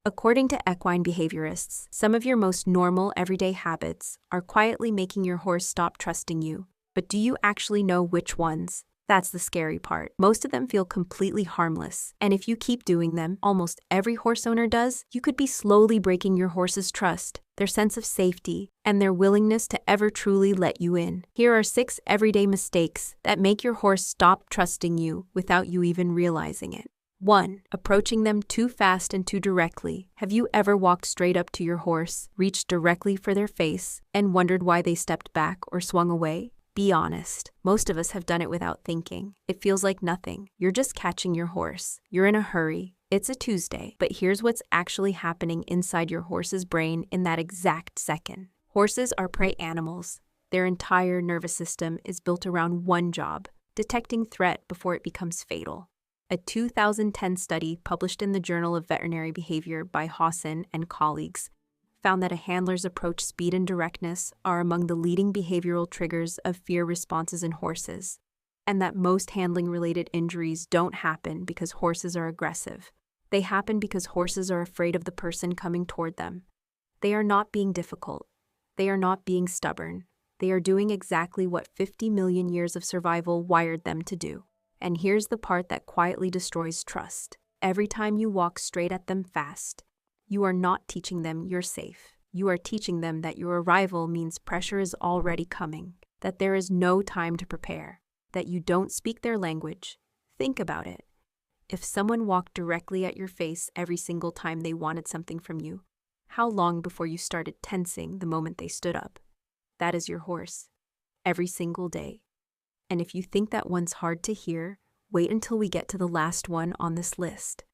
According to equine behaviorists, some of your most normal everyday habits are quietly making your horse stop trusting you. But do you actually know which ones? That's the scary part. Most of them feel completely harmless, and if you keep doing them, almost every horse owner does, you could be slowly breaking your horse's trust, their sense of safety, and their willingness to ever truly let you in. Here are 6 everyday mistakes that make your horse stop trusting you without you even realizing it. 1. Approaching them too fast and too directly. Have you ever walked straight up to your horse, reached directly for their face, and wondered why they stepped back or swung away? Be honest. Most of us have done it without thinking. It feels like nothing. You're just catching your horse. You're in a hurry. It's a Tuesday. But here's what's actually happening inside your horse's brain in that exact second. Horses are prey animals. Their entire nervous system is built around one job: detecting threat before it becomes fatal. A 2010 study published in the Journal of Veterinary Behavior by Hawson and colleagues found that a handler's approach, speed, and directness are among the leading behavioral triggers of fear responses in horses, and that most handling-related injuries don't happen because horses are aggressive. They happen because horses are afraid of the person coming toward them. They are not being difficult. They are not being stubborn. They are doing exactly what 50 million years of survival wired them to do. And here's the part that quietly destroys trust. Every time you walk straight at them fast, you are not teaching them you're safe. You are teaching them that your arrival means pressure is already coming, that there is no time to prepare, that you don't speak their language. Think about it. If someone walked directly at your face every single time they wanted something from you, how long before you started tensing the moment they stood up? That is your horse. Every single day. And if you think that one's hard to hear, wait until we get to the last one on this list.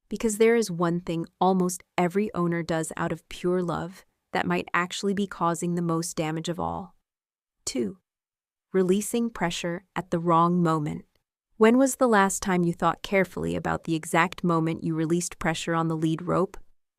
Because there is one thing almost every owner does out of pure love that might actually be causing the most damage of all. 2. Releasing pressure at the wrong moment. When was the last time you thought carefully about the exact moment you released pressure on the lead rope,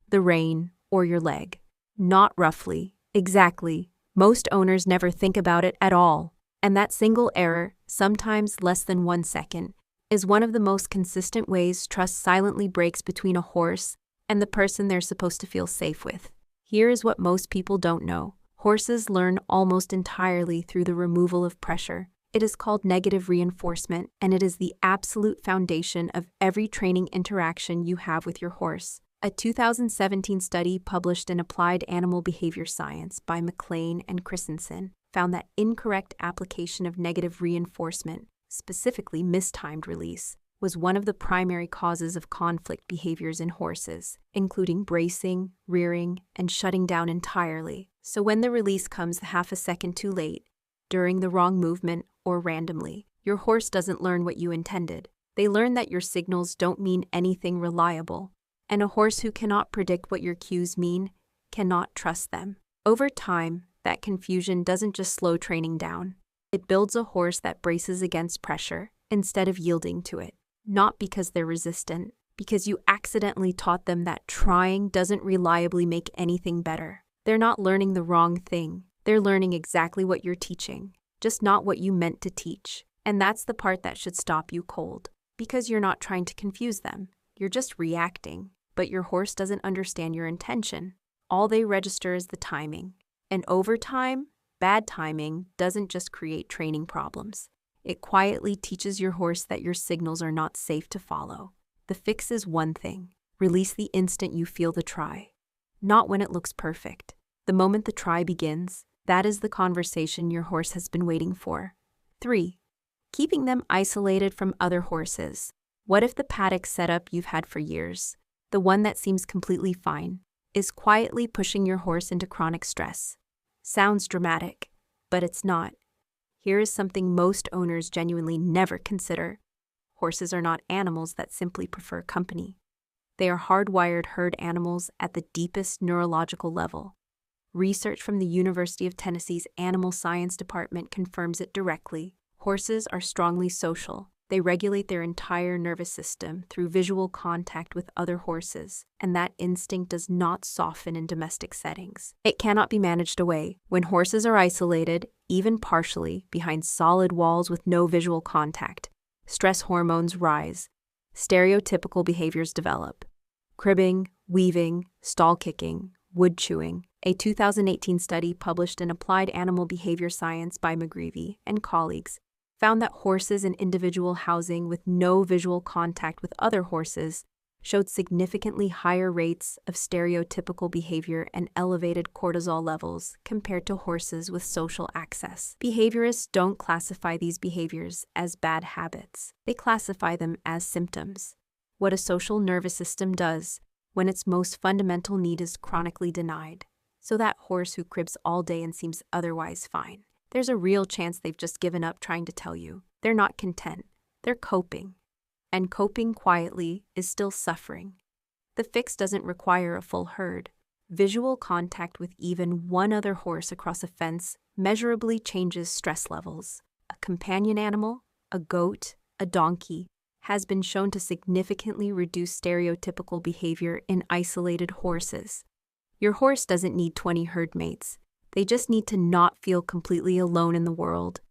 the rein, or your leg? Not roughly. Exactly. Most owners never think about it at all. And that single error, sometimes less than 1 second, is one of the most consistent ways trust silently breaks between a horse and the person they're supposed to feel safe with. Here is what most people don't know. Horses learn almost entirely through the removal of pressure. It is called negative reinforcement, and it is the absolute foundation of every training interaction you have with your horse. A 2017 study published in Applied Animal Behavior Science by McLean and Christensen found that incorrect application of negative reinforcement, specifically mistimed release, was one of the primary causes of conflict behaviors in horses, including bracing, rearing, and shutting down entirely. So when the release comes half a second too late, during the wrong movement, or randomly, your horse doesn't learn what you intended. They learn that your signals don't mean anything reliable, and a horse who cannot predict what your cues mean cannot trust them. Over time, that confusion doesn't just slow training down. It builds a horse that braces against pressure instead of yielding to it. Not because they're resistant, because you accidentally taught them that trying doesn't reliably make anything better. They're not learning the wrong thing. They're learning exactly what you're teaching, just not what you meant to teach. And that's the part that should stop you cold. Because you're not trying to confuse them. You're just reacting. But your horse doesn't understand your intention. All they register is the timing. And over time, bad timing doesn't just create training problems. It quietly teaches your horse that your signals are not safe to follow. The fix is one thing. Release the instant you feel the try. Not when it looks perfect. The moment the try begins, that is the conversation your horse has been waiting for. 3. Keeping them isolated from other horses. What if the paddock setup you've had for years, the one that seems completely fine, is quietly pushing your horse into chronic stress? Sounds dramatic, but it's not. Here is something most owners genuinely never consider. Horses are not animals that simply prefer company. They are hardwired herd animals at the deepest neurological level. Research from the University of Tennessee's Animal Science Department confirms it directly. Horses are strongly social. They regulate their entire nervous system through visual contact with other horses, and that instinct does not soften in domestic settings. It cannot be managed away. When horses are isolated, even partially, behind solid walls with no visual contact, stress hormones rise, stereotypical behaviors develop. cribbing, weaving, stall kicking, wood chewing. A 2018 study published in Applied Animal Behavior Science by McGreevy and colleagues found that horses in individual housing with no visual contact with other horses showed significantly higher rates of stereotypical behavior and elevated cortisol levels compared to horses with social access. Behaviorists don't classify these behaviors as bad habits. They classify them as symptoms, what a social nervous system does when its most fundamental need is chronically denied. So that horse who cribs all day and seems otherwise fine, there's a real chance they've just given up trying to tell you. They're not content. They're coping. And coping quietly is still suffering. The fix doesn't require a full herd. Visual contact with even one other horse across a fence measurably changes stress levels. A companion animal, a goat, a donkey, has been shown to significantly reduce stereotypical behavior in isolated horses. Your horse doesn't need 20 herd mates. They just need to not feel completely alone in the world.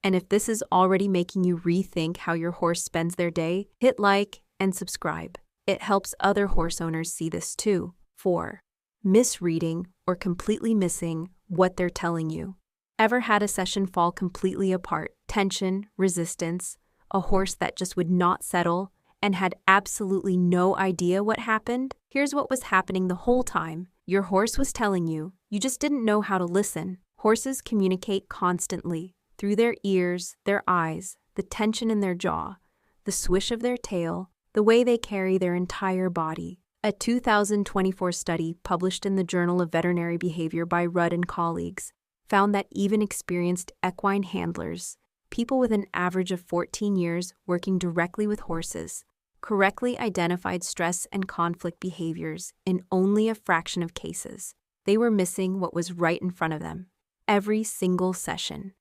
And if this is already making you rethink how your horse spends their day, hit like and subscribe. It helps other horse owners see this too. 4. Misreading or completely missing what they're telling you. Ever had a session fall completely apart? Tension, resistance, a horse that just would not settle and had absolutely no idea what happened? Here's what was happening the whole time. Your horse was telling you, you just didn't know how to listen. Horses communicate constantly. Through their ears, their eyes, the tension in their jaw, the swish of their tail, the way they carry their entire body. A 2024 study published in the Journal of Veterinary Behavior by Rudd and colleagues found that even experienced equine handlers, people with an average of 14 years working directly with horses, correctly identified stress and conflict behaviors in only a fraction of cases. They were missing what was right in front of them, every single session.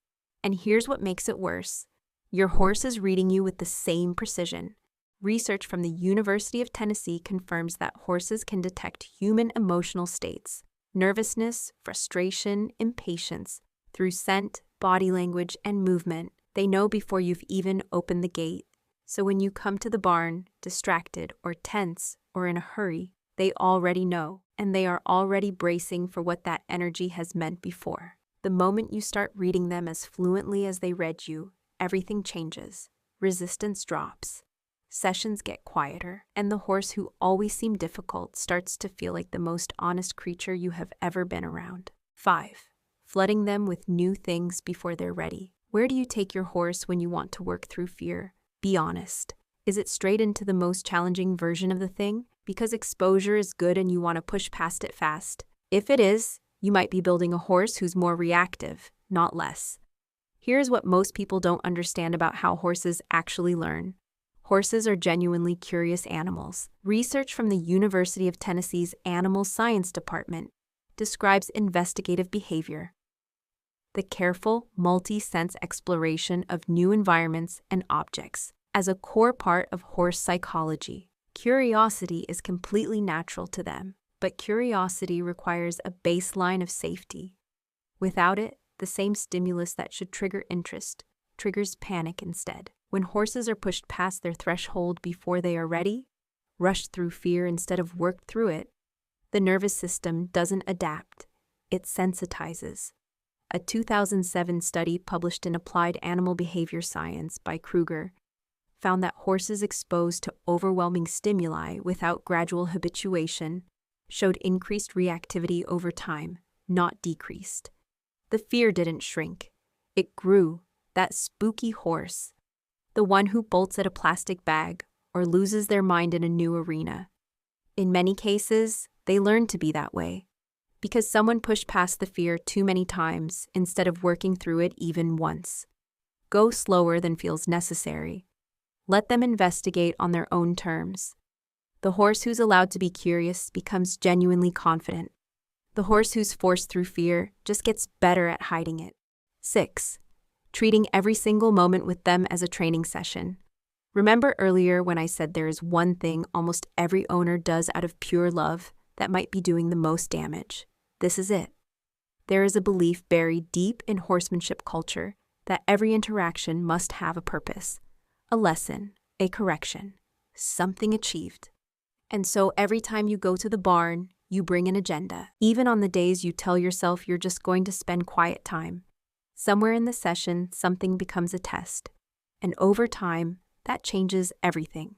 And here's what makes it worse. Your horse is reading you with the same precision. Research from the University of Tennessee confirms that horses can detect human emotional states, nervousness, frustration, impatience, through scent, body language, and movement. They know before you've even opened the gate. So when you come to the barn, distracted or tense or in a hurry, they already know, and they are already bracing for what that energy has meant before. The moment you start reading them as fluently as they read you, everything changes. Resistance drops. Sessions get quieter, and the horse who always seemed difficult starts to feel like the most honest creature you have ever been around. 5. Flooding them with new things before they're ready. Where do you take your horse when you want to work through fear? Be honest. Is it straight into the most challenging version of the thing? Because exposure is good and you want to push past it fast? If it is, you might be building a horse who's more reactive, not less. Here's what most people don't understand about how horses actually learn. Horses are genuinely curious animals. Research from the University of Tennessee's Animal Science Department describes investigative behavior, the careful, multi-sense exploration of new environments and objects, as a core part of horse psychology. Curiosity is completely natural to them. But curiosity requires a baseline of safety. Without it, the same stimulus that should trigger interest triggers panic instead. When horses are pushed past their threshold before they are ready, rushed through fear instead of worked through it, the nervous system doesn't adapt. It sensitizes. A 2007 study published in Applied Animal Behavior Science by Kruger found that horses exposed to overwhelming stimuli without gradual habituation showed increased reactivity over time, not decreased. The fear didn't shrink. It grew. That spooky horse, the one who bolts at a plastic bag or loses their mind in a new arena. In many cases, they learn to be that way because someone pushed past the fear too many times instead of working through it even once. Go slower than feels necessary. Let them investigate on their own terms. The horse who's allowed to be curious becomes genuinely confident. The horse who's forced through fear just gets better at hiding it. 6. Treating every single moment with them as a training session. Remember earlier when I said there is one thing almost every owner does out of pure love that might be doing the most damage? This is it. There is a belief buried deep in horsemanship culture that every interaction must have a purpose, a lesson, a correction, something achieved. And so every time you go to the barn, you bring an agenda. Even on the days you tell yourself you're just going to spend quiet time. Somewhere in the session, something becomes a test. And over time, that changes everything.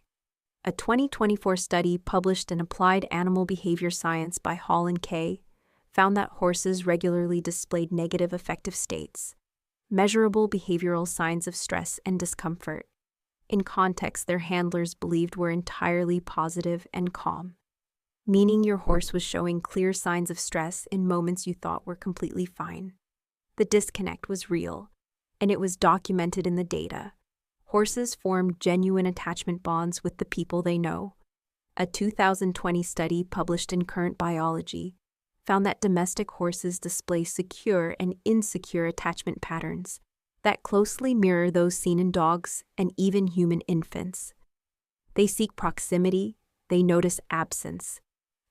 A 2024 study published in Applied Animal Behavior Science by Hall and Kay found that horses regularly displayed negative affective states, measurable behavioral signs of stress and discomfort. In context, their handlers believed were entirely positive and calm, meaning your horse was showing clear signs of stress in moments you thought were completely fine. The disconnect was real, and it was documented in the data. Horses form genuine attachment bonds with the people they know. A 2020 study published in Current Biology found that domestic horses display secure and insecure attachment patterns that closely mirror those seen in dogs and even human infants. They seek proximity, they notice absence,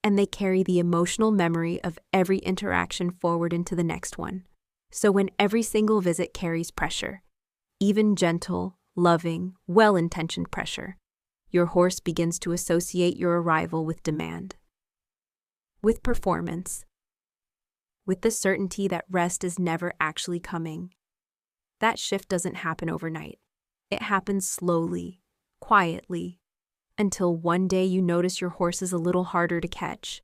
and they carry the emotional memory of every interaction forward into the next one. So when every single visit carries pressure, even gentle, loving, well-intentioned pressure, your horse begins to associate your arrival with demand, with performance, with the certainty that rest is never actually coming. That shift doesn't happen overnight. It happens slowly, quietly, until one day you notice your horse is a little harder to catch.